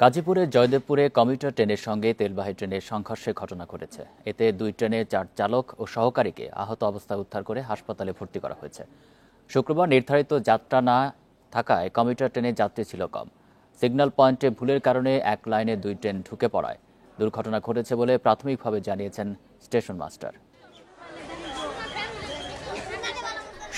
গাজীপুরের জয়দেবপুরে কমিউটার ট্রেনের সঙ্গে তেলবাহী ট্রেনের সংঘর্ষের ঘটনা ঘটেছে। এতে দুই ট্রেনের চালক ও সহকারীকে আহত অবস্থায় উদ্ধার করে হাসপাতালে ভর্তি করা হয়েছে। শুক্রবার নির্ধারিত যাত্রা না থাকায় কমিউটার ট্রেনের যাত্রী ছিল কম। সিগন্যাল পয়েন্টে ভুলের কারণে এক লাইনে দুই ট্রেন ঢুকে পড়ায় দুর্ঘটনা ঘটেছে বলে প্রাথমিকভাবে জানিয়েছেন স্টেশন মাস্টার।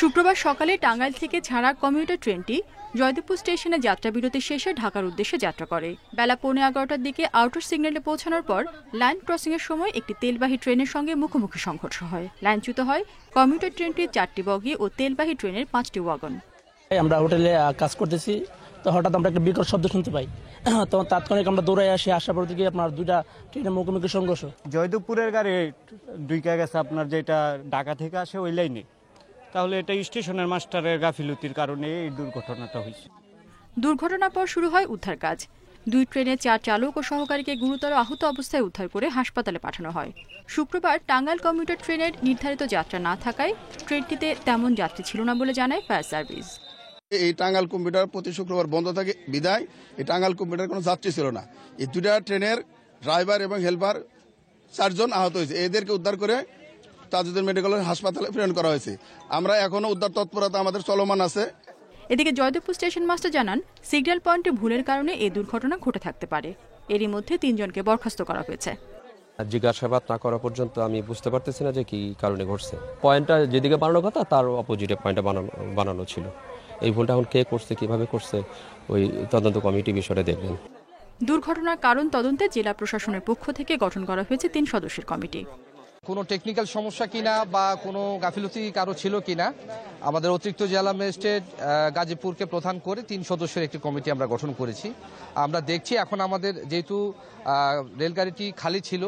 শুক্রবার সকালে টাঙ্গাইল থেকে ছাড়া কমিউটার ট্রেনটি জয়দেবপুর স্টেশনে যাত্রাবিরতি শেষে ঢাকার উদ্দেশ্যে যাত্রা করে। বেলা 11:15টার দিকে আউটার সিগন্যালে পৌঁছানোর পর লাইন ক্রসিংয়ের সময় একটি তেলবাহী ট্রেনের সঙ্গে মুখোমুখি সংঘর্ষ হয়। লাইনচ্যুত হয় কমিউটার ট্রেনটির 4টি বগি ও তেলবাহী ট্রেনের 5টি ওয়াগন। আমরা হোটেলে কাজ করতেছি, তো হঠাৎ আমরা একটা বিকট শব্দ শুনতে পাই। তো তাৎক্ষণিক আমরা দৌড়ে আসার পর থেকে আপনার দুইটা ট্রেনের মুখোমুখি সংঘর্ষ। জয়দেবপুরের গাড়ি ঢুকে গেছে আপনার যেটা ঢাকা থেকে আসে ওই লাইনে, তাহলে এটা স্টেশনের মাস্টারের গাফিলতির কারণে এই দুর্ঘটনাটা হয়েছে। দুর্ঘটনার পর শুরু হয় উদ্ধার কাজ। দুই ট্রেনের 4 চালক ও সহকারীকে গুরুতর আহত অবস্থায় উদ্ধার করে হাসপাতালে পাঠানো হয়। শুক্রবার টাঙ্গাইল কমিউটার ট্রেনের নির্ধারিত যাত্রা না থাকায় ট্রেনটিতে তেমন যাত্রী ছিল না বলে জানায় ফায়ার সার্ভিস। এই টাঙ্গাইল কমিউটার প্রতি শুক্রবার বন্ধ থাকে বিদায় এই টাঙ্গাইল কমিউটার কোনো যাত্রী ছিল না। এই দুটা ট্রেনের ড্রাইভার এবং হেল্পার 4 জন আহত হয়েছে। এদেরকে উদ্ধার করে তাজউদ্দিন মেডিকেল হাসপাতালে প্রেরণ করা হয়েছে। আমরা এখনো উদ্ধার তৎপরতা আমাদের চলমান আছে। এদিকে জয়দেবপুর স্টেশন মাস্টার জানান, সিগন্যাল পয়েন্টে ভুলের কারণে এই দুর্ঘটনা ঘটে থাকতে পারে। এরই মধ্যে 3 জনকে বরখাস্ত করা হয়েছে। জিজ্ঞাসাবাদ না করা পর্যন্ত আমি বুঝতে পারতেছি না যে কি কারণে ঘটছে। পয়েন্টটা যেদিকে বানানো কথা তার অপোজিটে পয়েন্টটা বানানো ছিল। এই ভুলটা এখন কে করছে, কিভাবে করছে, ওই তদন্ত কমিটি বিষয়টা দেখবেন। দুর্ঘটনার কারণ তদন্তে জেলা প্রশাসনের পক্ষ থেকে গঠন করা হয়েছে 3 সদস্যের কমিটি। কোনো টেকনিক্যাল সমস্যা কিনা বা কোনো গাফিলতি কারো ছিল কিনা আমাদের অতিরিক্ত জেলা ম্যাজিস্ট্রেট গাজীপুরকে প্রধান করে 3 সদস্যের একটি কমিটি আমরা গঠন করেছি। আমরা দেখছি এখন আমাদের যেহেতু রেলগাড়িটি খালি ছিল,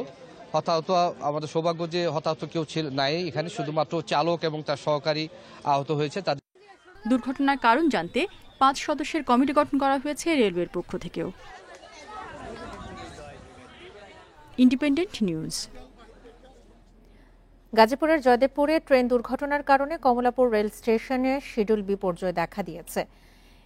হতাহত আমাদের সৌভাগ্য যে হতাহত কেউ ছিল নাই, এখানে শুধুমাত্র চালক এবং তার সহকারী আহত হয়েছে। দুর্ঘটনার কারণ জানতে 5 সদস্যের কমিটি গঠন করা হয়েছে রেলওয়ের পক্ষ থেকেও। Independent news. গাজীপুরের জয়দেবপুরে ট্রেন দুর্ঘটনার কারণে কমলাপুর রেল স্টেশনে শিডিউল বিপর্যয় দেখা দিয়েছে।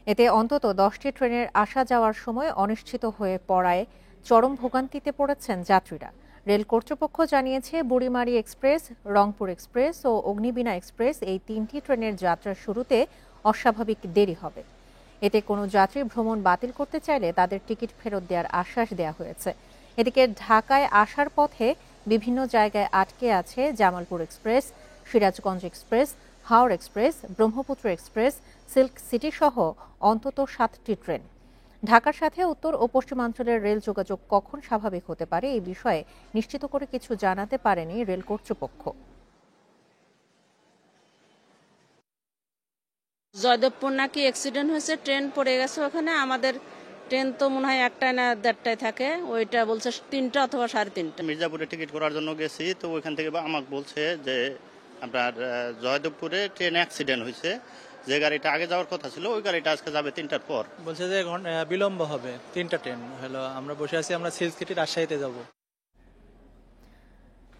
এতে অন্তত 10টি ট্রেনের আসা যাওয়ার সময় অনিশ্চিত হয়ে পড়ায় চরম ভোগান্তিতে পড়েছেন যাত্রীরা। রেল কর্তৃপক্ষ জানিয়েছে, বুড়িমারি এক্সপ্রেস, রংপুর এক্সপ্রেস ও অগ্নিবীণা এক্সপ্রেস এই 3টি ট্রেনের যাত্রার শুরুতে অস্বাভাবিক দেরি হবে। এতে কোনো যাত্রী ভ্রমণ বাতিল করতে চাইলে তাদের টিকিট ফেরত দেওয়ার আশ্বাস দেওয়া হয়েছে। এদিকে ঢাকায় আসার পথে বিভিন্ন জায়গায় আটকে আছে Jamalpur express, Sirajganj express, Haor express, Brahmaputra express, silk city সহ অন্তত 7টি ট্রেন। ঢাকার সাথে উত্তর ও পশ্চিমাঞ্চলের রেল যোগাযোগ কখন স্বাভাবিক হতে পারে এই বিষয়ে নিশ্চিত করে কিছু জানাতে পারেনি রেল কর্তৃপক্ষ। জয়দেবপুর নাকি অ্যাক্সিডেন্ট হয়েছে, ট্রেন পড়ে গেছে ওখানে। আমাদের ট্রেন তো মনে হয় 1টায় না 1:30টায় থাকে, ওইটা বলছে 3টা অথবা 3:30। মির্জাপুরে টিকিট করার জন্য গেছি, তো ওইখান থেকে আমাকে বলছে যে আপনার জয়দেবপুরে ট্রেন অ্যাক্সিডেন্ট হয়েছে, যে গাড়িটা আগে যাওয়ার কথা ছিল ওই গাড়িটা আজকে যাবে 3টার পর। বলছে যে বিলম্ব হবে, 3টা ট্রেন হলো। আমরা বসে আছি, আমরা সিল্ক সিটি রাজশাহীতে যাব।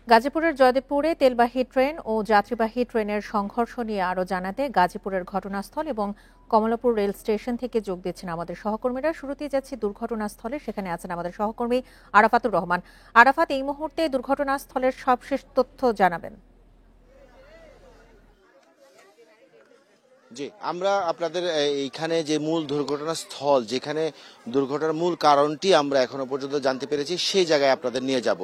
গাজীপুরের জয়দেবপুরে তেলবাহী ট্রেন ও যাত্রীবাহী ট্রেনের সংঘর্ষ নিয়ে আরও জানাতে গাজীপুরের ঘটনাস্থল এবং কমলাপুর রেল স্টেশন থেকে যোগ দিচ্ছেন আমাদের সহকর্মীরা। শুরুতেই যাচ্ছি দুর্ঘটনাস্থলে, সেখানে আছেন আমাদের সহকর্মী আরাফাতুর রহমান। আরাফাত, এই মুহূর্তে দুর্ঘটনাস্থলের সবশেষ তথ্য জানাবেন। জি, আমরা আপনাদের এইখানে যে মূল দুর্ঘটনাস্থল, যেখানে দুর্ঘটনার মূল কারণটি আমরা এখনো পর্যন্ত জানতে পেরেছি, সেই জায়গায় আপনাদের নিয়ে যাব।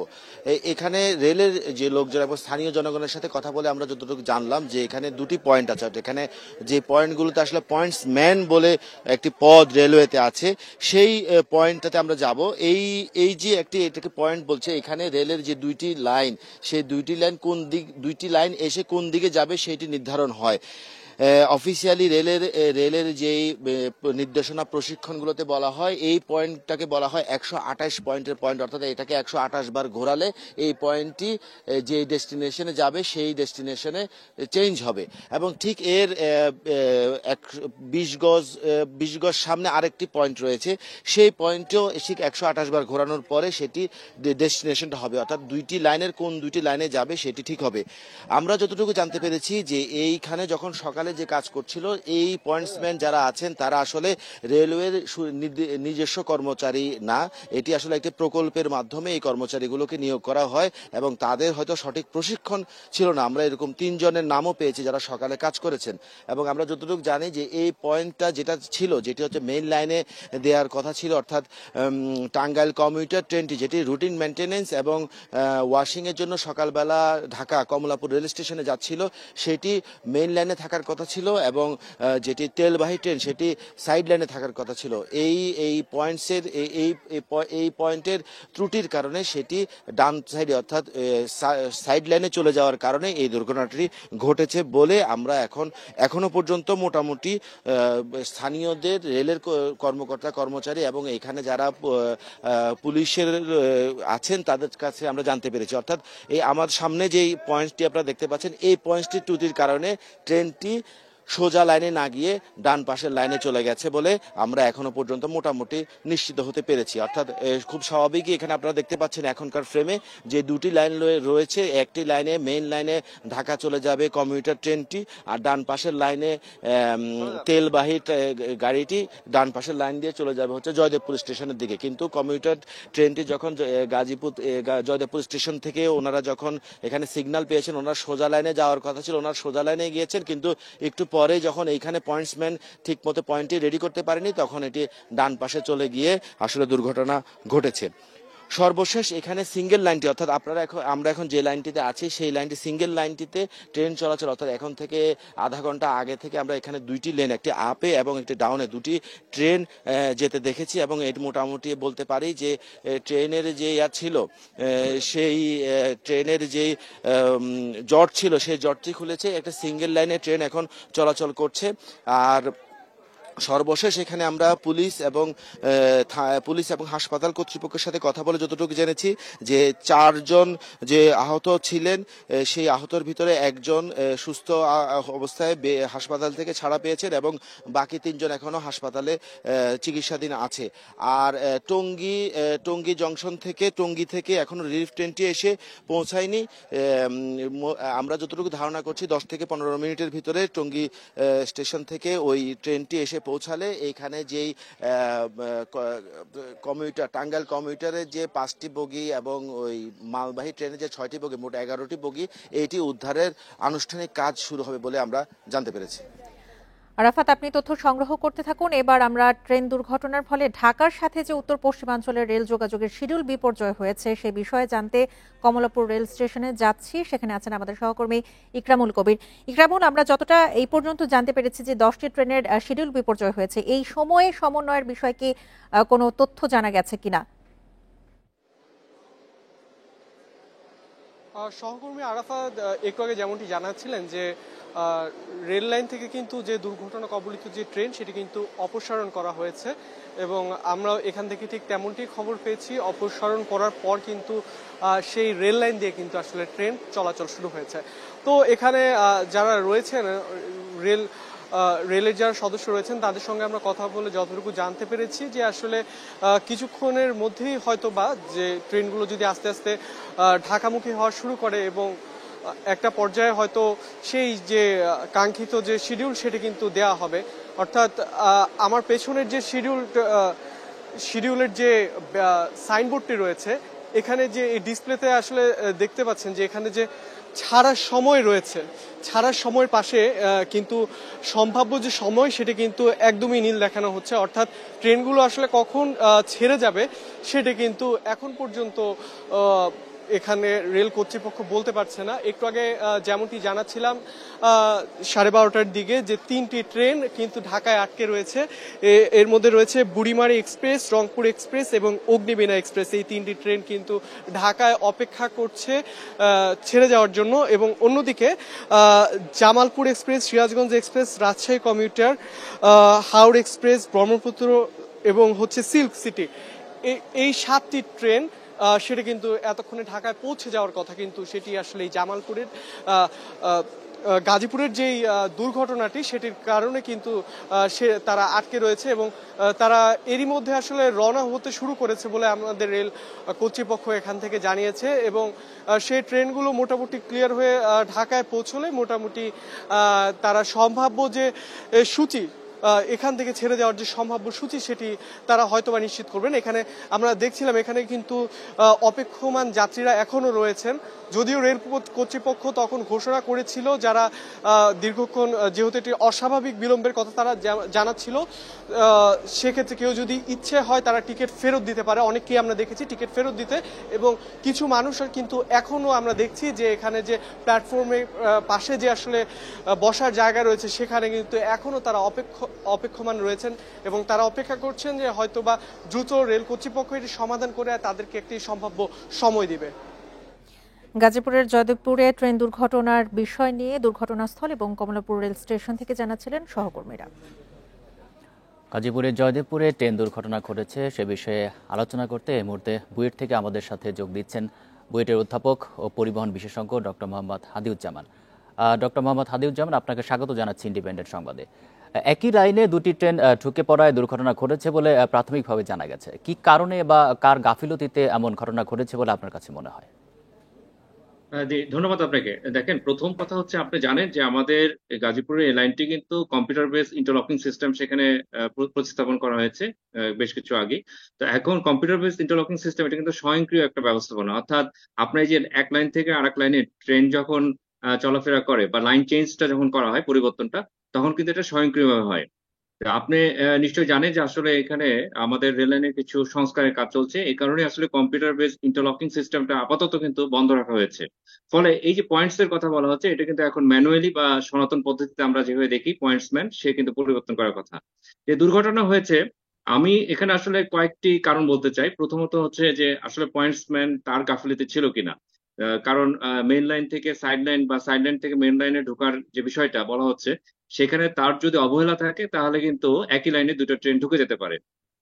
এখানে রেলের যে লোকজন এবং স্থানীয় জনগণের সাথে কথা বলে আমরা যতটুকু জানলাম যে এখানে 2টি পয়েন্ট আছে। এখানে যে পয়েন্টগুলোতে আসলে পয়েন্টস ম্যান বলে একটি পদ রেলওয়েতে আছে, সেই পয়েন্টটাতে আমরা যাব। এই যে এটাকে পয়েন্ট বলছে, এখানে রেলের যে 2টি লাইন, সেই 2টি লাইন দুইটি লাইন এসে কোন দিকে যাবে সেটি নির্ধারণ হয়। অফিসিয়ালি রেলের যেই নির্দেশনা প্রশিক্ষণগুলোতে বলা হয়, এই পয়েন্টটাকে বলা হয় 128 পয়েন্টের পয়েন্ট, অর্থাৎ এটাকে 128 বার ঘোরালে এই পয়েন্টটি যে ডেস্টিনেশনে যাবে সেই ডেস্টিনেশনে চেঞ্জ হবে। এবং ঠিক এর 20 গজ সামনে আরেকটি পয়েন্ট রয়েছে, সেই পয়েন্টেও ঠিক 128 বার ঘোরানোর পরে সেটি ডেস্টিনেশনটা হবে, অর্থাৎ 2টি লাইনের কোন 2টি লাইনে যাবে সেটি ঠিক হবে। আমরা যতটুকু জানতে পেরেছি যে এইখানে যখন সকালে যে কাজ করছিল, এই পয়েন্টসম্যান যারা আছেন তারা আসলে রেলওয়ের নিজস্ব কর্মচারী না, এটি আসলে একটি প্রকল্পের মাধ্যমে এই কর্মচারীগুলোকে নিয়োগ করা হয় এবং তাদের হয়তো সঠিক প্রশিক্ষণ ছিল না। আমরা এরকম 3 জনের নামও পেয়েছি যারা সকালে কাজ করেছেন এবং আমরা যতটুকু জানি যে এই পয়েন্টটা যেটা ছিল, যেটি হচ্ছে মেইন লাইনে দেওয়ার কথা ছিল, অর্থাৎ টাঙ্গাইল কমিউটার ট্রেনটি যেটি রুটিন মেনটেনেন্স এবং ওয়াশিং এর জন্য সকালবেলা ঢাকা কমলাপুর রেল স্টেশনে যাচ্ছিল, সেটি মেইন লাইনে থাকার কথা ছিল এবং যেটি তেলবাহী ট্রেন সেটি সাইড লাইনে থাকার কথা ছিল। এই পয়েন্টসের এই পয়েন্টের ত্রুটির কারণে সেটি ডান সাইডে অর্থাৎ সাইড লাইনে চলে যাওয়ার কারণে এই দুর্ঘটনাটি ঘটেছে বলে আমরা এখনো পর্যন্ত মোটামুটি স্থানীয়দের, রেলের কর্মকর্তা কর্মচারী এবং এখানে যারা পুলিশের আছেন তাদের কাছে আমরা জানতে পেরেছি। অর্থাৎ এই আমার সামনে যে পয়েন্টটি আপনারা দেখতে পাচ্ছেন, এই পয়েন্টটি ত্রুটির কারণে ট্রেনটি সোজা লাইনে না গিয়ে ডান পাশের লাইনে চলে গেছে বলে আমরা এখনো পর্যন্ত মোটামুটি নিশ্চিত হতে পেরেছি। অর্থাৎ খুব স্বাভাবিকই এখানে আপনারা দেখতে পাচ্ছেন এখনকার ফ্রেমে যে দুটি লাইন রয়েছে, একটি লাইনে মেইন লাইনে ঢাকা চলে যাবে কমিউটার ট্রেনটি, আর ডান পাশের লাইনে তেলবাহী গাড়িটি ডান পাশের লাইন দিয়ে চলে যাবে হচ্ছে জয়দেবপুর স্টেশনের দিকে। কিন্তু কমিউটার ট্রেনটি যখন জয়দেবপুর স্টেশন থেকে ওনারা যখন এখানে সিগন্যাল পেয়েছেন, ওনারা সোজা লাইনে যাওয়ার কথা ছিল, ওনারা সোজা লাইনে গিয়েছেন, কিন্তু একটু পরে যখন এইখানে পয়েন্টসম্যান ঠিক মতো পয়েন্টটি রেডি করতে পারেনি তখন এটি ডান পাশে চলে গিয়ে আসলে দুর্ঘটনা ঘটেছে। সর্বশেষ এখানে সিঙ্গেল লাইনটি, অর্থাৎ আমরা এখন যে লাইনটিতে আছি সেই লাইনটি সিঙ্গেল লাইনটিতে ট্রেন চলাচল, অর্থাৎ এখন থেকে আধা ঘন্টা আগে থেকে আমরা এখানে দুইটি লেন, একটি আপে এবং একটি ডাউনে দুটি ট্রেন যেতে দেখেছি এবং এটি মোটামুটি বলতে পারি যে ট্রেনের যে ছিল সেই ট্রেনের যে জট ছিল সেই জটটি খুলেছে, একটা সিঙ্গেল লাইনে ট্রেন এখন চলাচল করছে। আর সর্বশেষ এখানে আমরা পুলিশ এবং হাসপাতাল কর্তৃপক্ষের সাথে কথা বলে যতটুকু জেনেছি যে 4 জন যে আহত ছিলেন সেই আহতর ভিতরে একজন সুস্থ অবস্থায় হাসপাতাল থেকে ছাড়া পেয়েছেন এবং বাকি 3 জন এখনো হাসপাতালে চিকিৎসাধীন আছে। আর টঙ্গী জংশন থেকে এখনো রিলিফ ট্রেনটি এসে পৌঁছায়নি। আমরা যতটুকু ধারণা করছি 10 থেকে 15 মিনিটের ভিতরে টঙ্গী স্টেশন থেকে ওই ট্রেনটি এসে পৌঁছালে এইখানে যেই টাঙ্গাইল কমিউটারের যে 5টি বগি এবং ওই মালবাহী ট্রেনের যে 6টি বগি, মোট 11টি বগি, এইটি উদ্ধারের আনুষ্ঠানিক কাজ শুরু হবে বলে আমরা জানতে পেরেছি। আরাফাত, আপনি তথ্য সংগ্রহ করতে থাকুন। এবার আমরা ট্রেন দুর্ঘটনার ফলে ঢাকার সাথে যে উত্তর পশ্চিমাঞ্চলের রেল যোগাযোগের শিডিউল বিপর্যয় হয়েছে সে বিষয়ে জানতে কমলাপুর রেল স্টেশনে যাচ্ছি। সেখানে আছেন আমাদের সহকর্মী ইকরামুল কবির। ইকরামুল, আমরা যতটা এই পর্যন্ত জানতে পেরেছি যে 10টি ট্রেনের শিডিউল বিপর্যয় হয়েছে, এই সময়ে সমন্বয়ের বিষয়ে কি কোনো তথ্য জানা গেছে কিনা? সহকর্মী আরাফাত একটু আগে যেমনটি জানাচ্ছিলেন যে রেল লাইন থেকে কিন্তু যে দুর্ঘটনা কবলিত যে ট্রেন সেটি কিন্তু অপসারণ করা হয়েছে এবং আমরা এখান থেকে ঠিক তেমনটি খবর পেয়েছি। অপসারণ করার পর কিন্তু সেই রেল লাইন দিয়ে কিন্তু আসলে ট্রেন চলাচল শুরু হয়েছে। তো এখানে যারা রয়েছেন রেলের যারা সদস্য রয়েছেন তাদের সঙ্গে আমরা কথা বলে যতটুকু জানতে পেরেছি যে আসলে কিছুক্ষণের মধ্যেই হয়তো বা যে ট্রেনগুলো যদি আস্তে আস্তে ঢাকামুখী হওয়া শুরু করে এবং একটা পর্যায়ে হয়তো সেই যে কাঙ্ক্ষিত যে শিডিউল সেটি কিন্তু দেয়া হবে। অর্থাৎ আমার পেছনের যে শিডিউলের যে সাইনবোর্ডটি রয়েছে, এখানে যে এই ডিসপ্লেতে আসলে দেখতে পাচ্ছেন যে এখানে যে ছাড়ার সময় রয়েছে, ছাড়ার সময়ের পাশে কিন্তু সম্ভাব্য যে সময় সেটি কিন্তু একদমই নীল দেখানো হচ্ছে। অর্থাৎ ট্রেনগুলো আসলে কখন ছেড়ে যাবে সেটি কিন্তু এখন পর্যন্ত এখানে রেল কর্তৃপক্ষ বলতে পারছে না। একটু আগে যেমনটি জানাচ্ছিলাম 12:30টার দিকে যে 3টি ট্রেন কিন্তু ঢাকায় আটকে রয়েছে। এর মধ্যে রয়েছে বুড়িমারি এক্সপ্রেস, রংপুর এক্সপ্রেস এবং অগ্নিবীণা এক্সপ্রেস। এই 3টি ট্রেন কিন্তু ঢাকায় অপেক্ষা করছে ছেড়ে যাওয়ার জন্য। এবং অন্যদিকে Jamalpur express, Sirajganj express, Rajshahi commuter, Haor express, Brahmaputra এবং সিল্ক সিটি, এই 7টি ট্রেন সেটা কিন্তু এতক্ষণে ঢাকায় পৌঁছে যাওয়ার কথা, কিন্তু সেটি আসলে জামালপুরের গাজীপুরের যেই দুর্ঘটনাটি সেটির কারণে কিন্তু তারা আটকে রয়েছে এবং তারা এরই মধ্যে আসলে রওনা হতে শুরু করেছে বলে আমাদের রেল কর্তৃপক্ষ এখান থেকে জানিয়েছে এবং সেই ট্রেনগুলো মোটামুটি ক্লিয়ার হয়ে ঢাকায় পৌঁছলে মোটামুটি তারা সম্ভাব্য যে সূচি এখান থেকে ছেড়ে যাওয়ার যে সম্ভাব্য সূচি সেটি তারা হয়তোবা নিশ্চিত করবেন। এখানে আমরা দেখছিলাম এখানে কিন্তু অপেক্ষমান যাত্রীরা এখনো রয়েছেন, যদিও রেল কর্তৃপক্ষ তখন ঘোষণা করেছিল যারা দীর্ঘক্ষণ যেহেতু এটি অস্বাভাবিক বিলম্বের কথা তারা জানাচ্ছিল, সেক্ষেত্রে কেউ যদি ইচ্ছে হয় তারা টিকিট ফেরত দিতে পারে। অনেককেই আমরা দেখেছি টিকিট ফেরত দিতে এবং কিছু মানুষের কিন্তু এখনো আমরা দেখছি যে এখানে যে প্ল্যাটফর্মের পাশে যে আসলে বসার জায়গা রয়েছে সেখানে কিন্তু এখনো তারা অপেক্ষমান রয়েছেন এবং তারা অপেক্ষা করছেন যে হয়তোবা দ্রুত রেল কর্তৃপক্ষ এটি সমাধান করে তাদেরকে একটি সম্ভাব্য সময় দিবে। গাজীপুরের জয়দেবপুরে ট্রেন দুর্ঘটনার বিষয় নিয়ে দুর্ঘটনাস্থল এবং কমলাপুর রেল স্টেশন থেকে জানাচ্ছিলেন সহকর্মীরা। গাজীপুরের জয়দেবপুরে ট্রেন দুর্ঘটনা ঘটেছে সে বিষয়ে আলোচনা করতে এই মুহূর্তে বুয়েট থেকে আমাদের সাথে যোগ দিচ্ছেন বুয়েটের অধ্যাপক ও পরিবহন বিশেষজ্ঞ ডক্টর মোহাম্মদ হাদিউজ্জামান। ডক্টর মোহাম্মদ হাদিউজ্জামান, আপনাকে স্বাগত জানাচ্ছি ইন্ডিপেন্ডেন্ট সংবাদে। একই লাইনে দুটি ট্রেন ঢুকে পড়ায় দুর্ঘটনা ঘটেছে বলে প্রাথমিকভাবে জানা গেছে। কি কারণে বা কার গাফিলতিতে এমন ঘটনা ঘটেছে বলে আপনার কাছে মনে হয়? ধন্যবাদ আপনাকে। দেখেন, প্রথম কথা হচ্ছে আপনি জানেন যে আমাদের গাজীপুরের এই লাইনটি কিন্তু কম্পিউটার বেস ইন্টারলকিং সিস্টেম সেখানে প্রতিস্থাপন করা হয়েছে বেশ কিছু আগে। তো এখন কম্পিউটার বেস ইন্টারলকিং সিস্টেম এটা কিন্তু স্বয়ংক্রিয় একটা ব্যবস্থাপনা, অর্থাৎ আপনার যে এক লাইন থেকে আরেক লাইনে ট্রেন যখন চলাফেরা করে বা লাইন চেঞ্জটা যখন করা হয় পরিবর্তনটা, তখন কিন্তু এটা স্বয়ংক্রিয়ভাবে হয়। আপনি নিশ্চয়ই জানেন যে আসলে এখানে আমাদের রেল লাইনের কিছু সংস্কারের কাজ চলছে, এই কারণে আসলে কম্পিউটার বেস ইন্টারলকিং সিস্টেমটা আপাতত কিন্তু বন্ধ রাখা হয়েছে। ফলে এই যে পয়েন্টস এর কথা বলা হচ্ছে এটা কিন্তু এখন ম্যানুয়ালি বা সনাতন পদ্ধতিতে আমরা যেভাবে দেখি পয়েন্টসম্যান সে কিন্তু পরিবর্তন করার কথা। যে দুর্ঘটনা হয়েছে আমি এখানে আসলে কয়েকটি কারণ বলতে চাই। প্রথমত হচ্ছে যে আসলে পয়েন্টসম্যান তার গাফিলতি ছিল কিনা, কারণ মেইন লাইন থেকে সাইড লাইন বা সাইড লাইন থেকে মেইন লাইনে ঢোকার যে বিষয়টা বলা হচ্ছে সেখানে তার যদি অবহেলা থাকে তাহলে কিন্তু একই লাইনে দুটো ট্রেন ঢুকে যেতে পারে।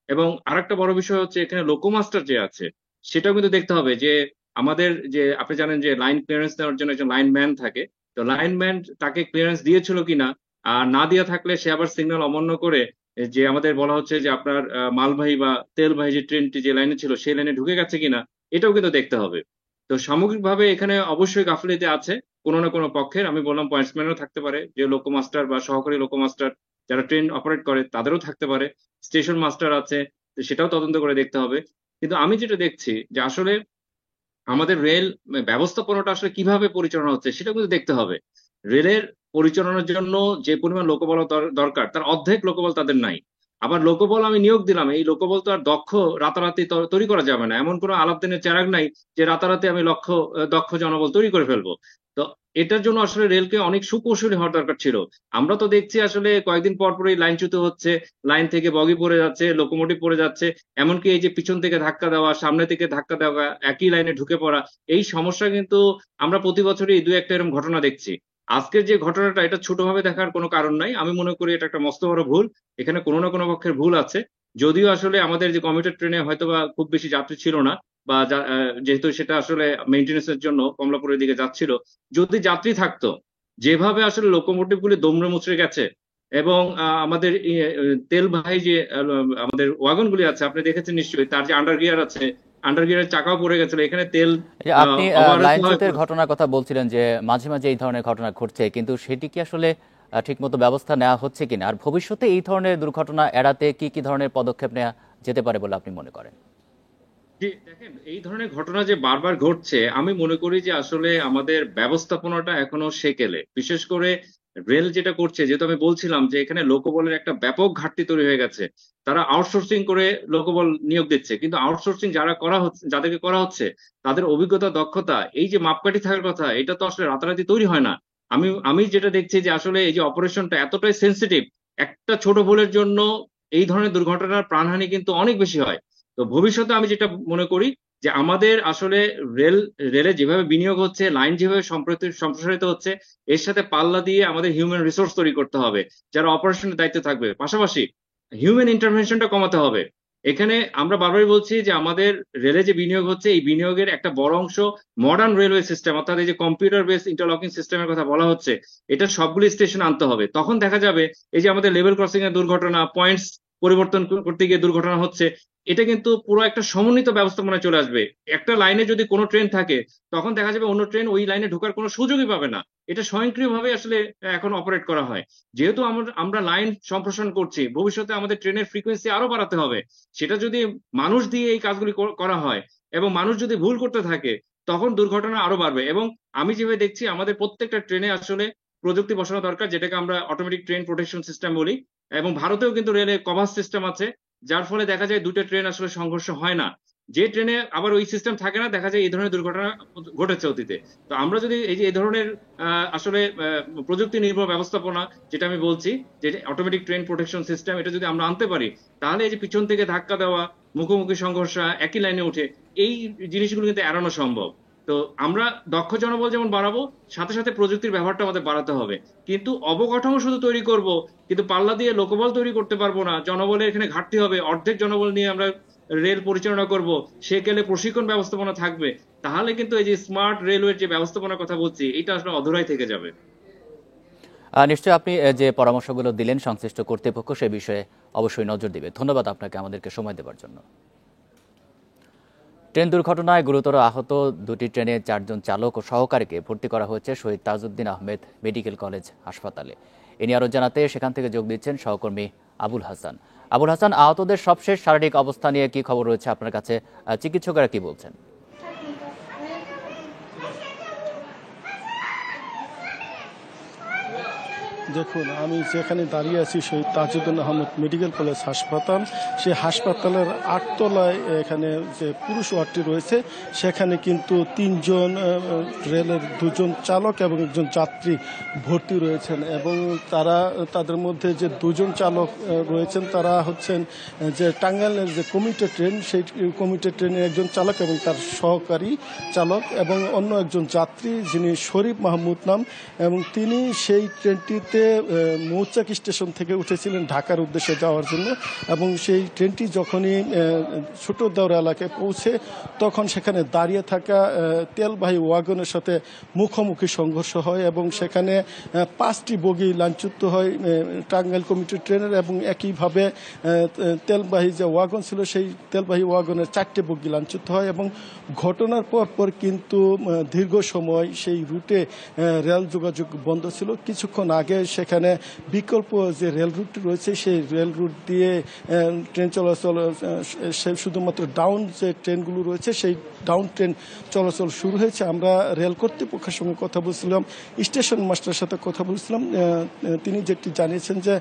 এবং আরেকটা বড় বিষয় হচ্ছে এখানে লোকোমাস্টার যে আছে সেটাও কিন্তু দেখতে হবে যে আমাদের যে আপনি জানেন যে লাইন ক্লিয়ারেন্স দেওয়ার জন্য একজন লাইনম্যান থাকে, তো লাইনম্যান তাকে ক্লিয়ারেন্স দিয়েছিল কিনা, আর না দিয়ে থাকলে সে আবার সিগন্যাল অমান্য করে যে আমাদের বলা হচ্ছে যে আপনার মালবাহী বা তেলবাহী যে ট্রেনটি যে লাইনে ছিল সেই লাইনে ঢুকে গেছে কিনা এটাও কিন্তু দেখতে হবে। তো সামগ্রিকভাবে এখানে অবশ্যই গাফিলতি আছে কোনো না কোনো পক্ষের। আমি বললাম পয়েন্টসম্যানও থাকতে পারে, যে লোকোমাস্টার বা সহকারী লোকোমাস্টার যারা ট্রেন অপারেট করে তাদেরও থাকতে পারে, স্টেশন মাস্টার আছে, সেটাও তদন্ত করে দেখতে হবে। কিন্তু আমি যেটা দেখছি যে আসলে আমাদের রেল ব্যবস্থাপনাটা আসলে কিভাবে পরিচালনা হচ্ছে সেটা কিন্তু দেখতে হবে। রেলের পরিচালনার জন্য যে পরিমাণ লোকবল দরকার তার অর্ধেক লোকবল তাদের নাই। আবার লোকবল আমি নিয়োগ দিলাম, এই লোকবল তো আর রাতারাতি তৈরি করা যাবে না, এমন কোনো আলাপদিনের চেরাগ নাই যে রাতারাতি আমি দক্ষ জনবল তৈরি করে ফেলবো। তো এটার জন্য আসলে রেলকে অনেক সুকৌশলী হওয়ার দরকার ছিল। আমরা তো দেখছি আসলে কয়েকদিন পর পরই লাইনচ্যুত হচ্ছে, লাইন থেকে বগি পড়ে যাচ্ছে, লোকোমোটিভ পড়ে যাচ্ছে, এমনকি এই যে পিছন থেকে ধাক্কা দেওয়া, সামনে থেকে ধাক্কা দেওয়া, একই লাইনে ঢুকে পড়া, এই সমস্যা কিন্তু আমরা প্রতি বছরই দু একটা এরকম ঘটনা দেখছি। আজকের যে ঘটনাটা এটা ছোটভাবে দেখার কোনো কারণ নাই, আমি মনে করি এটা একটা মস্ত বড় ভুল। এখানে কোনো না কোনো পক্ষের ভুল আছে, যদিও আসলে আমাদের যে কমিউটার ট্রেনে হয়তোবা খুব বেশি যাত্রী ছিল না, বা যেহেতু সেটা আসলে মেইনটেনেন্সের জন্য কমলাপুরের দিকে যাচ্ছিল, যদি যাত্রী থাকতো, যেভাবে আসলে লোকোমোটিভ গুলি দমড়ে মুচড়ে গেছে এবং আমাদের তেলবাহী যে আমাদের ওয়াগন গুলি আছে আপনি দেখেছেন নিশ্চয়ই, তার যে আন্ডার গিয়ার আছে, আন্ডার গিয়ারের চাকাও পড়ে গেছিল। এখানে তেল আপনি লাইনচ্যুতের ঘটনার কথা বলছিলেন যে মাঝে মাঝে এই ধরনের ঘটনা ঘটছে, কিন্তু সেটি কি আসলে ঠিকমতো ব্যবস্থা নেওয়া হচ্ছে কিনা, আর ভবিষ্যতে এই ধরনের দুর্ঘটনা এড়াতে কি কি ধরনের পদক্ষেপ নেওয়া যেতে পারে বলে আপনি মনে করেন? দেখেন, এই ধরনের ঘটনা যে বারবার ঘটছে আমি মনে করি যে আসলে আমাদের ব্যবস্থাপনাটা এখনো সেকেলে। বিশেষ করে রেল যেটা করছে, যেহেতু আমি বলছিলাম যে এখানে লোকবলের একটা ব্যাপক ঘাটতি তৈরি হয়ে গেছে, তারা আউটসোর্সিং করে লোকবল নিয়োগ দিচ্ছে, কিন্তু আউটসোর্সিং যাদেরকে করা হচ্ছে তাদের অভিজ্ঞতা, দক্ষতা, এই যে মাপকাঠি থাকার কথা, এটা তো আসলে রাতারাতি তৈরি হয় না। আমি যেটা দেখছি যে আসলে এই যে অপারেশনটা এতটাই সেন্সিটিভ, একটা ছোট ভুলের জন্য এই ধরনের দুর্ঘটনার প্রাণহানি কিন্তু অনেক বেশি হয়। তো ভবিষ্যতে আমি যেটা মনে করি যে আমাদের আসলে রেলে যেভাবে বিনিয়োগ হচ্ছে, লাইন যেভাবে সম্প্রসারিত হচ্ছে, এর সাথে পাল্লা দিয়ে আমাদের হিউম্যান রিসোর্স তৈরি করতে হবে যারা অপারেশনের দায়িত্বে থাকবে। পাশাপাশি হিউম্যান ইন্টারভেনশনটা কমাতে হবে। এখানে আমরা বারবারই বলছি যে আমাদের রেলে যে বিনিয়োগ হচ্ছে এই বিনিয়োগের একটা বড় অংশ মডার্ন রেলওয়ে সিস্টেম, অর্থাৎ এই যে কম্পিউটার বেস ইন্টারলকিং সিস্টেমের কথা বলা হচ্ছে, এটা সবগুলি স্টেশন আনতে হবে। তখন দেখা যাবে এই যে আমাদের লেভেল ক্রসিং এর দুর্ঘটনা, পয়েন্টস পরিবর্তন করতে গিয়ে দুর্ঘটনা হচ্ছে, এটা কিন্তু পুরো একটা সমন্বিত ব্যবস্থাপনায় চলে আসবে। একটা লাইনে যদি কোনো ট্রেন থাকে তখন দেখা যাবে অন্য ট্রেন ওই লাইনে ঢোকার কোনো সুযোগই পাবে না। এটা স্বয়ংক্রিয়ভাবে আসলে এখন অপারেট করা হয়। যেহেতু আমরা লাইন সম্প্রসারণ করছি, ভবিষ্যতে আমাদের ট্রেনের ফ্রিকোয়েন্সি আরো বাড়াতে হবে। সেটা যদি মানুষ দিয়ে এই কাজগুলি করা হয় এবং মানুষ যদি ভুল করতে থাকে তখন দুর্ঘটনা আরো বাড়বে। এবং আমি যেভাবে দেখছি আমাদের প্রত্যেকটা ট্রেনে আসলে প্রযুক্তি বসানো দরকার, যেটাকে আমরা অটোমেটিক ট্রেন প্রোটেকশন সিস্টেম বলি। এবং ভারতেও কিন্তু রেলে কভার সিস্টেম আছে, যার ফলে দেখা যায় দুটো ট্রেন আসলে সংঘর্ষ হয় না। যে ট্রেনে আবার ওই সিস্টেম থাকে না, দেখা যায় এই ধরনের দুর্ঘটনা ঘটেছে অতীতে। তো আমরা যদি এই ধরনের আসলে প্রযুক্তি নির্ভর ব্যবস্থাপনা, যেটা আমি বলছি যে অটোমেটিক ট্রেন প্রোটেকশন সিস্টেম, এটা যদি আমরা আনতে পারি তাহলে এই যে পিছন থেকে ধাক্কা দেওয়া, মুখোমুখি সংঘর্ষ, একই লাইনে উঠে, এই জিনিসগুলো কিন্তু এড়ানো সম্ভব। তো আমরা দক্ষ জনবল যেমন বাড়াবো, সাথে সাথে প্রযুক্তির ব্যবহারটা আমাদের বাড়াতে হবে। কিন্তু অবকাঠামো শুধু তৈরি করব, কিন্তু পাল্লা দিয়ে লোকবল তৈরি করতে পারবো না। জনবলের এখানে ঘাটতি হবে, অর্ধেক জনবল নিয়ে আমরা রেল পরিচালনা করব, সেকালে প্রশিক্ষণ ব্যবস্থাপনা থাকবে, তাহলে কিন্তু এই যে স্মার্ট রেলওয়ের যে ব্যবস্থাপনার কথা বলছি, এটা আসলে অধরাই থেকে যাবে। নিশ্চয়ই আপনি যে পরামর্শগুলো দিলেন সংশ্লিষ্ট কর্তৃপক্ষ সে বিষয়ে অবশ্যই নজর দিবে। ধন্যবাদ আপনাকে আমাদেরকে সময় দেওয়ার জন্য। ট্রেন দুর্ঘটনায় গুরুতর আহত দুটি ট্রেনে 4 জন চালক ও সহকারীকে ভর্তি করা হয়েছে শহীদ তাজউদ্দিন আহমেদ মেডিকেল কলেজ হাসপাতালে। এ নিয়ে আরও জানাতে সেখান থেকে যোগ দিচ্ছেন সহকর্মী আবুল হাসান। আবুল হাসান, আহতদের সবশেষ শারীরিক অবস্থা নিয়ে কি খবর রয়েছে আপনার কাছে? চিকিৎসকেরা কি বলছেন? দেখুন, আমি যেখানে দাঁড়িয়ে আছি শহীদ তাজউদ্দিন আহমেদ মেডিকেল কলেজ হাসপাতাল, সেই হাসপাতালের 8 তলায় এখানে যে পুরুষ ওয়ার্ডটি রয়েছে সেখানে কিন্তু 3 জন রেলের 2 জন চালক এবং 1 জন যাত্রী ভর্তি রয়েছেন। এবং তাদের মধ্যে যে 2 জন চালক রয়েছেন তারা হচ্ছেন যে টাঙ্গাইলের যে কমিউটার ট্রেন, সেই কমিউটার ট্রেনের 1 জন চালক এবং তার সহকারী চালক, এবং অন্য 1 জন যাত্রী যিনি শরীফ মাহমুদ নাম, এবং তিনি সেই ট্রেনটিতে মৌচাক স্টেশন থেকে উঠেছিলেন ঢাকার উদ্দেশ্যে যাওয়ার জন্য। এবং সেই ট্রেনটি যখনই ছোটদাওরা এলাকায় পৌঁছে তখন সেখানে দাঁড়িয়ে থাকা তেলবাহী ওয়াগনের সাথে মুখোমুখি সংঘর্ষ হয় এবং সেখানে 5টি বগি লাইনচ্যুত হয় টাঙ্গাইল কমিউটার ট্রেনের, এবং একইভাবে তেলবাহী যে ওয়াগন ছিল সেই তেলবাহী ওয়াগনের 4টে বগি লাইনচ্যুত হয়। এবং ঘটনার পর কিন্তু দীর্ঘ সময় সেই রুটে রেল যোগাযোগ বন্ধ ছিল। কিছুক্ষণ আগে সেখানে বিকল্প যে রেল রুটটি রয়েছে সেই রেল রুট দিয়ে ট্রেন চলাচল, শুধুমাত্র ডাউন যে ট্রেনগুলো রয়েছে সেই ডাউন ট্রেন চলাচল শুরু হয়েছে। আমরা রেল কর্তৃপক্ষের সঙ্গে কথা বলছিলাম, স্টেশন মাস্টারের সাথে কথা বলছিলাম। তিনি যেটি জানিয়েছেন যে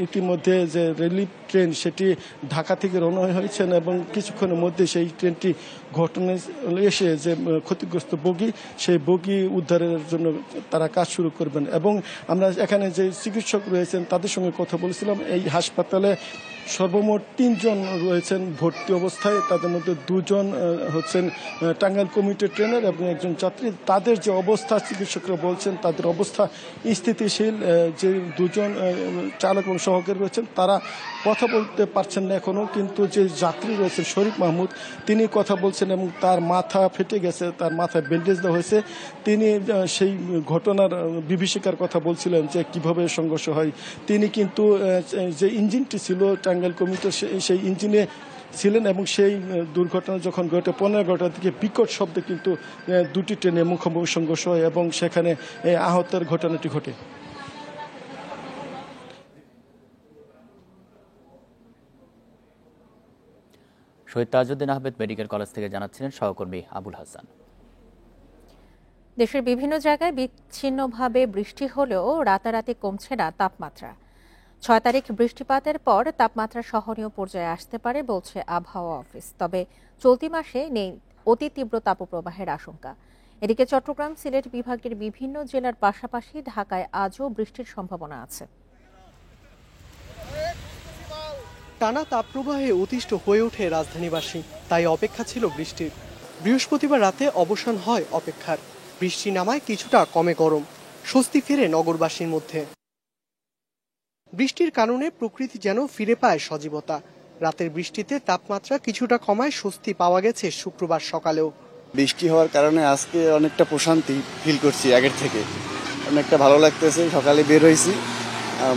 ইতিমধ্যে যে রিলিফ ট্রেন সেটি ঢাকা থেকে রওনা হয়েছেন এবং কিছুক্ষণের মধ্যে সেই ট্রেনটি ঘটনায় এসে যে ক্ষতিগ্রস্ত বগি, সেই বগি উদ্ধারের জন্য তারা কাজ শুরু করবেন। এবং আমরা এখানে যে চিকিৎসক রয়েছেন তাদের সঙ্গে কথা বলেছিলাম। এই হাসপাতালে সর্বমোট 3 জন রয়েছেন ভর্তি অবস্থায়, তাদের মধ্যে 2 জন হচ্ছেন টাঙ্গাইল কমিউটার ট্রেনের এবং 1 জন যাত্রী। তাদের যে অবস্থা চিকিৎসকরা বলছেন তাদের অবস্থা স্থিতিশীল। যে 2 জন চালক এবং সহকারী রয়েছেন তারা কথা বলতে পারছেন না এখনো, কিন্তু যে যাত্রী রয়েছেন শরীফ মাহমুদ তিনি কথা বলছেন এবং তার মাথা ফেটে গেছে, তার মাথায় ব্যান্ডেজ দেওয়া হয়েছে। তিনি সেই ঘটনার বিভীষিকার কথা বলছিলেন যে কিভাবে সংঘর্ষ হয়। তিনি কিন্তু যে ইঞ্জিনটি ছিল টাঙ্গাইল কমিউটার সেই ইঞ্জিনে ছিলেন এবং সেই দুর্ঘটনা যখন ঘটে 15টার দিকে বিকট শব্দে কিন্তু 2টি ট্রেনে মুখোমুখি সংঘর্ষ হয় এবং সেখানে আহতের ঘটনাটি ঘটে। শহীদ তাজউদ্দিন আহমেদ মেডিকেল কলেজ থেকে জানাচ্ছিলেন সহকর্মী আবুল হাসান। দেশের বিভিন্ন জায়গায় বিচ্ছিন্নভাবে বৃষ্টি হলেও রাতারাতি কমছে না তাপমাত্রা। 6 তারিখ বৃষ্টিপাতের পর তাপমাত্রা সহনীয় পর্যায়ে আসতে পারে বলছে আবহাওয়া অফিস। তবে চলতি মাসে নেই অতি তীব্র তাপপ্রবাহের আশঙ্কা। এদিকে চট্টগ্রাম, সিলেট বিভাগের বিভিন্ন জেলার পাশাপাশি ঢাকায় আজও বৃষ্টির সম্ভাবনা আছে। টানা তাপপ্রবাহে অতিষ্ঠ হয়ে ওঠে রাজধানীবাসী, তাই অপেক্ষা ছিল বৃষ্টির। বৃহস্পতিবার রাতে অবসান হয় অপেক্ষার। বৃষ্টি নামায় কিছুটা কমে গরম, স্বস্তি ফিরে নগরবাসীর মধ্যে। বৃষ্টির কারণে প্রকৃতি যেন ফিরে পায় সজীবতা। রাতের বৃষ্টিতে তাপমাত্রা কিছুটা কমায় স্বস্তি পাওয়া গেছে শুক্রবার সকালেও। বৃষ্টি হওয়ার কারণে আজকে অনেকটা প্রশান্তি ফিল করছি, আগের থেকে অনেকটা ভালো লাগতেছে। সকালে বের হয়েছি,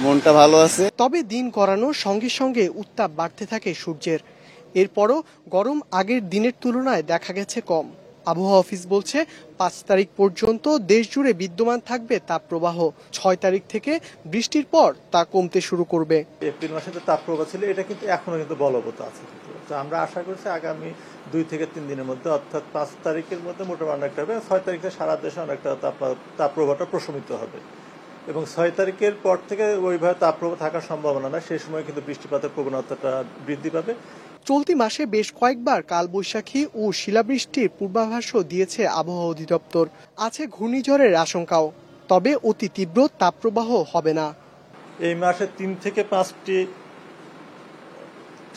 মনটা ভালো আছে। তবে দিন গড়ানোর সঙ্গে সঙ্গে উত্তাপ বাড়তে থাকে সূর্যের। এরপরও গরম আগের দিনের তুলনায় দেখা গেছে কম। আবহাওয়া অফিস বলছে 5 তারিখ পর্যন্ত দেশ জুড়ে বিদ্যমান থাকবে তাপপ্রবাহ। 6 তারিখ থেকে বৃষ্টির পর তা কমতে শুরু করবে। এপ্রিল মাসে তো তাপপ্রবাহ ছিল, এটা কিন্তু এখনো কিন্তু বলবৎ আছে। তো আমরা আশা করছি আগামী 2 থেকে 3 দিনের মধ্যে, অর্থাৎ 5 তারিখের মধ্যে মোটামুটি অনেকটা হবে। 6 তারিখে সারা দেশে অনেকটা তাপপ্রবাহটা প্রশমিত হবে এবং 6 তারিখের পর থেকে ওইভাবে তাপপ্রবাহ থাকার সম্ভাবনা না। সেই সময় কিন্তু বৃষ্টিপাতের প্রবণতাটা বৃদ্ধি পাবে। চলতি মাসে বেশ কয়েকবার কালবৈশাখী ও শিলাবৃষ্টির পূর্বাভাসও দিয়েছে আবহাওয়া অধিদপ্তর। আছে ঘূর্ণিঝড়ের আশঙ্কাও, তবে অতি তীব্র তাপপ্রবাহ হবে না। এই মাসে 3 থেকে 5টি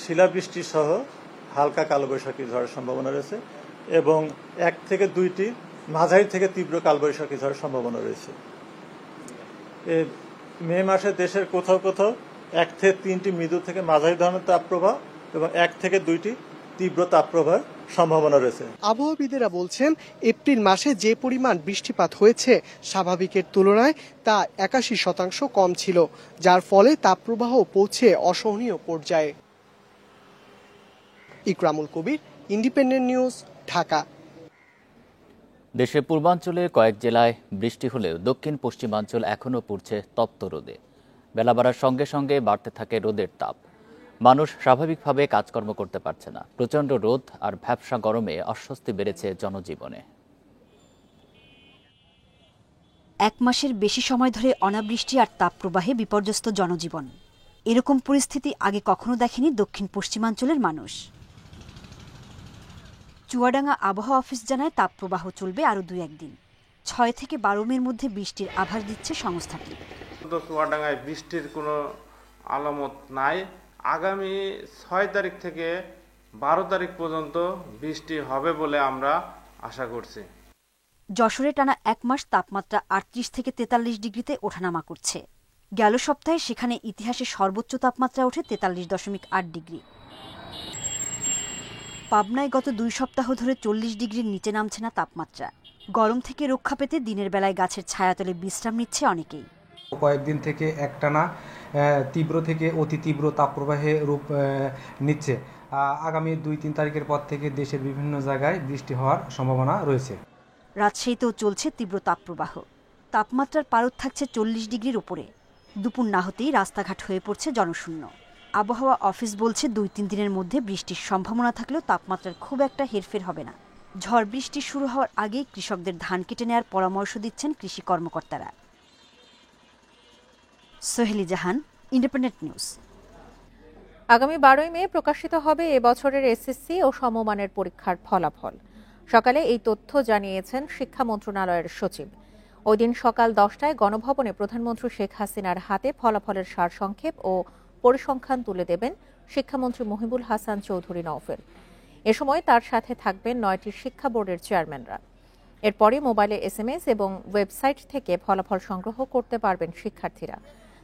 শিলাবৃষ্টি সহ হালকা কালবৈশাখী ঝড়ের সম্ভাবনা রয়েছে এবং 1 থেকে 2টি মাঝারি থেকে তীব্র কালবৈশাখী ঝড়ের সম্ভাবনা রয়েছে। মে মাসে দেশের কোথাও কোথাও 1 থেকে 3টি মৃদু থেকে মাঝারি ধরনের তাপপ্রবাহ এবং 1 থেকে 2টি তীব্র তাপপ্রবাহের সম্ভাবনা রয়েছে। আবহাওয়াবিদেরা বলছেন এপ্রিল মাসে যে পরিমাণ বৃষ্টিপাত হয়েছে স্বাভাবিকের তুলনায় তা 81% কম ছিল, যার ফলে তাপপ্রবাহ পৌঁছে অসহনীয় পর্যায়ে। ইকরামুল কবির, ইন্ডিপেন্ডেন্ট নিউজ, ঢাকা। দেশের পূর্বাঞ্চলে কয়েক জেলায় বৃষ্টি হলেও দক্ষিণ পশ্চিমাঞ্চল এখনও পুড়ছে তপ্ত রোদে। বেলা বাড়ার সঙ্গে সঙ্গে বাড়তে থাকে রোদের তাপ। মানুষ স্বাভাবিকভাবে কাজকর্ম করতে পারছে না। প্রচণ্ড রোদ আর ভ্যাপসা গরমে অস্বস্তি বেড়েছে জনজীবনে। 1 মাসের বেশি সময় ধরে অনাবৃষ্টি আর তাপপ্রবাহে বিপর্যস্ত জনজীবন। এরকম পরিস্থিতি আগে কখনো দেখেনি দক্ষিণ পশ্চিমাঞ্চলের মানুষ। চুয়াডাঙ্গা আবহাওয়া অফিস জানায় তাপপ্রবাহ চলবে আরও 2-1 দিন। 6 থেকে 12 মের মধ্যে বৃষ্টির আভাস দিচ্ছে সংস্থাটি। চুয়াডাঙ্গায় বৃষ্টির কোনো আলামত নাই। আগামী 6 তারিখ থেকে 12 তারিখ পর্যন্ত বৃষ্টি হবে বলে আমরা আশা করছি। যশোরে টানা 1 মাস তাপমাত্রা 38 থেকে 43 ডিগ্রিতে ওঠানামা করছে। গেল সপ্তাহে সেখানে ইতিহাসে সর্বোচ্চ তাপমাত্রা ওঠে 43.8 ডিগ্রি। পাবনায় গত 2 সপ্তাহ ধরে 40 ডিগ্রির নিচে নামছে না তাপমাত্রা। গরম থেকে রক্ষা পেতে দিনের বেলায় গাছের ছায়াতলে বিশ্রাম নিচ্ছে অনেকেই। কয়েকদিন থেকে একটানা তীব্র থেকে অতি তীব্র তাপপ্রবাহে রূপ নিচ্ছে। আগামী 2-3 তারিখের পর থেকে দেশের বিভিন্ন জায়গায় বৃষ্টি হওয়ার সম্ভাবনা রয়েছে। রাজশাহীতেও চলছে তীব্র তাপপ্রবাহ। তাপমাত্রার পারদ থাকছে 40 ডিগ্রির উপরে। দুপুর না হতেই রাস্তাঘাট হয়ে পড়ছে জনশূন্য। আবহাওয়া অফিস বলছে 2-3 দিনের মধ্যে বৃষ্টির সম্ভাবনা থাকলেও তাপমাত্রার খুব একটা হেরফের হবে না। ঝড় বৃষ্টি শুরু হওয়ার আগেই কৃষকদের ধান কেটে নেওয়ার পরামর্শ দিচ্ছেন কৃষি কর্মকর্তারা। সোহেলি জাহান, ইন্ডিপেন্ডেন্ট নিউজ। আগামী 12 মে প্রকাশিত হবে এবছরের এসএসসি ও সমমানের পরীক্ষার ফলাফল। সকালে এই তথ্য জানিয়েছেন শিক্ষা মন্ত্রণালয়ের সচিব। ওই দিন সকাল 10টায় গণভবনে প্রধানমন্ত্রী শেখ হাসিনার হাতে ফলাফলের সারসংক্ষেপ ও পরিসংখ্যান তুলে দেবেন শিক্ষামন্ত্রী মহিবুল হাসান চৌধুরী নওফেল। এ সময় তার সাথে থাকবেন 9টি শিক্ষা বোর্ডের চেয়ারম্যানরা। এরপরই মোবাইলে SMS এবং ওয়েবসাইট থেকে ফলাফল সংগ্রহ করতে পারবেন শিক্ষার্থীরা।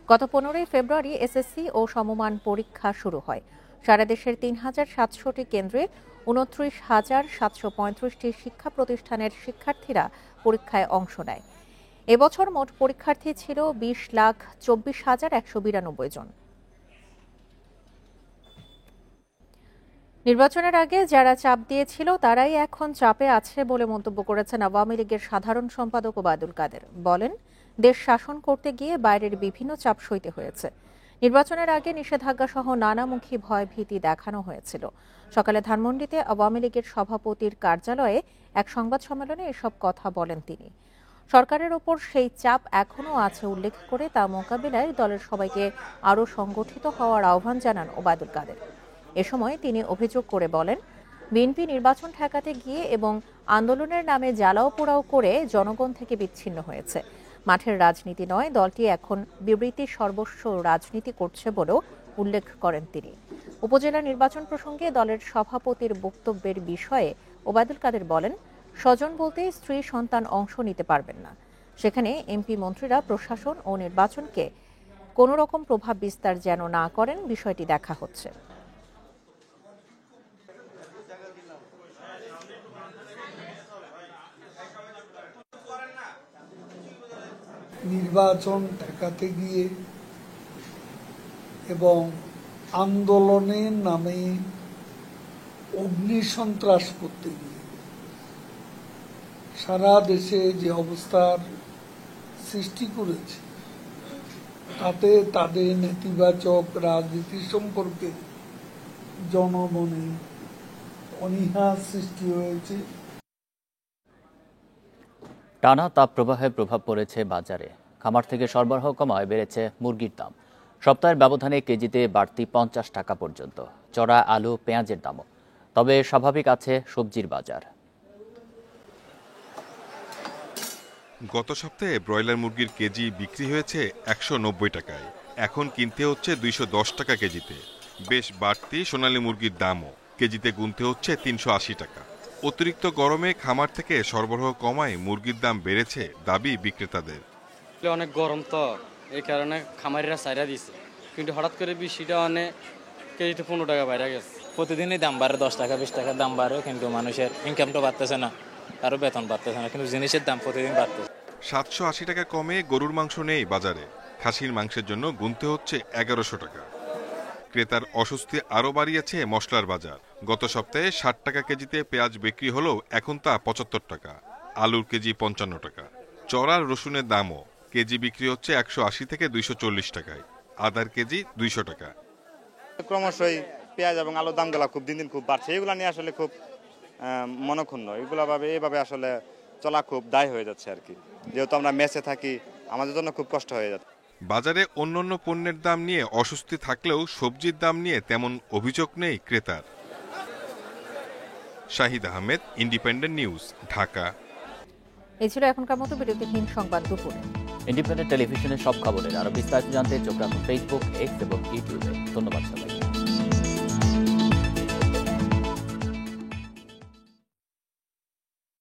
গত 15 ফেব্রুয়ারি এসএসসি ও সমমান পরীক্ষা শুরু হয়। সারা দেশের 3700টি কেন্দ্রে 29,735টি শিক্ষা প্রতিষ্ঠানের শিক্ষার্থীরা পরীক্ষায় অংশ নেয়। এবছর মোট পরীক্ষার্থী ছিল 20,24,192 জন। নির্বাচনের আগে যারা চাপ দিয়েছিল তারাই এখন চাপে আছে বলে মন্তব্য করেছেন আওয়ামী লীগের সাধারণ সম্পাদক ওবায়দুল কাদের। বলেন, দেশ শাসন করতে গিয়ে বাইরের বিভিন্ন চাপ সইতে হয়েছে। নির্বাচনের আগে নিষেধাজ্ঞা সহ নানামুখী ভয় ভীতি দেখানো হয়েছিল। সকালে ধানমন্ডিতে আওয়ামী লীগের সভাপতির কার্যালয়ে এক সংবাদ সম্মেলনে এসব কথা বলেন তিনি। সরকারের ওপর সেই চাপ এখনও আছে উল্লেখ করে তা মোকাবিলায় দলের সবাইকে আরও সংগঠিত হওয়ার আহ্বান জানান ওবায়দুল কাদের। এ সময় তিনি অভিযোগ করে বলেন, বিএনপি নির্বাচন ঠেকাতে গিয়ে এবং আন্দোলনের নামে জ্বালাও পোড়াও করে জনগণ থেকে বিচ্ছিন্ন হয়েছে। মাঠের রাজনীতি নয়, দলটি এখন বিবৃতি সর্বস্ব রাজনীতি করছে বলেও উল্লেখ করেন তিনি। উপজেলা নির্বাচন প্রসঙ্গে দলের সভাপতির বক্তব্যের বিষয়ে ওবায়দুল কাদের বলেন, স্বজন বলতে স্ত্রী সন্তান অংশ নিতে পারবেন না। সেখানে এমপি মন্ত্রীরা প্রশাসন ও নির্বাচনকে কোনো রকম প্রভাব বিস্তার যেন না করেন বিষয়টি দেখা হচ্ছে। নির্বাচন ঠেকাতে গিয়ে এবং আন্দোলনের নামে অগ্নিসন্ত্রাস করতে গিয়ে সারা দেশে যে অবস্থার সৃষ্টি করেছে তাতে তাদের নেতিবাচক রাজনীতি সম্পর্কে জনমনে অনীহা সৃষ্টি হয়েছে। টানা তাপপ্রবাহের প্রভাব পড়েছে বাজারে। খামার থেকে সরবরাহ কমায় বেড়েছে মুরগির দাম। সপ্তাহের ব্যবধানে কেজিতে বাড়তি 50 টাকা পর্যন্ত। চড়া আলু, পেঁয়াজের দামও। তবে স্বাভাবিক আছে সবজির বাজার। গত সপ্তাহে ব্রয়লার মুরগির কেজি বিক্রি হয়েছে 190 টাকায়, এখন কিনতে হচ্ছে 210 টাকা কেজিতে। বেশ বাড়তি সোনালী মুরগির দামও, কেজিতে গুনতে হচ্ছে 380 টাকা। অতিরিক্ত গরমে খামার থেকে সরবরাহ কমায় মুরগির দাম বেড়েছে দাবি বিক্রেতাদের। অনেক গরম তো এই কারণে খামারিরা সাইরা দিছে, কিন্তু হঠাৎ করে বৃষ্টিটা অনেক কেজিতে 15 টাকা বাইরে গেছে। প্রতিদিনই দাম বাড়ে, 10 টাকা 20 টাকা দাম বাড়ে, কিন্তু মানুষের ইনকামটা বাড়তেছে না, কারো বেতন বাড়তেছে না, কিন্তু জিনিসের দাম প্রতিদিন বাড়তেছে। 780 টাকা কমে গরুর মাংস নেই বাজারে। খাসির মাংসের জন্য গুনতে হচ্ছে 1100 টাকা। ক্রেতার অস্বস্তি আরও বাড়িয়েছে মশলার বাজার। গত সপ্তাহে 60 টাকা কেজিতে পেঁয়াজ বিক্রি হলেও এখন তা 75 টাকা। আলুর কেজি 55 টাকা। চড়া রসুনের দামও, কেজি বিক্রি হচ্ছে 180 থেকে 240 টাকায়। আদার কেজি 200 টাকা। ক্রমশই পেঁয়াজ এবং আলুর দামগুলো খুব দিন দিন খুব বাড়ছে। এগুলো নিয়ে আসলে খুব মনক্ষুণ্ণ। এইভাবে আসলে চলা খুব দায় হয়ে যাচ্ছে আর কি। যেহেতু আমরা মেসে থাকি, আমাদের জন্য খুব কষ্ট হয়ে যাচ্ছে। বাজারে অন্যান্য পণ্যের দাম নিয়ে অস্বস্তি থাকলেও সবজির দাম নিয়ে তেমন অভিযোগ নেই ক্রেতার। Shahid Ahmed, independent news, Dhaka. এই ছিল এখনকার মতো বিরতিহীন সংবাদ দুপুরে। ইন্ডিপেন্ডেন্ট টেলিভিশনের সব খবরের আরো বিস্তারিত জানতে চোখ রাখুন ফেসবুক, এক্স এবং ইউটিউবে। ধন্যবাদ সবাইকে।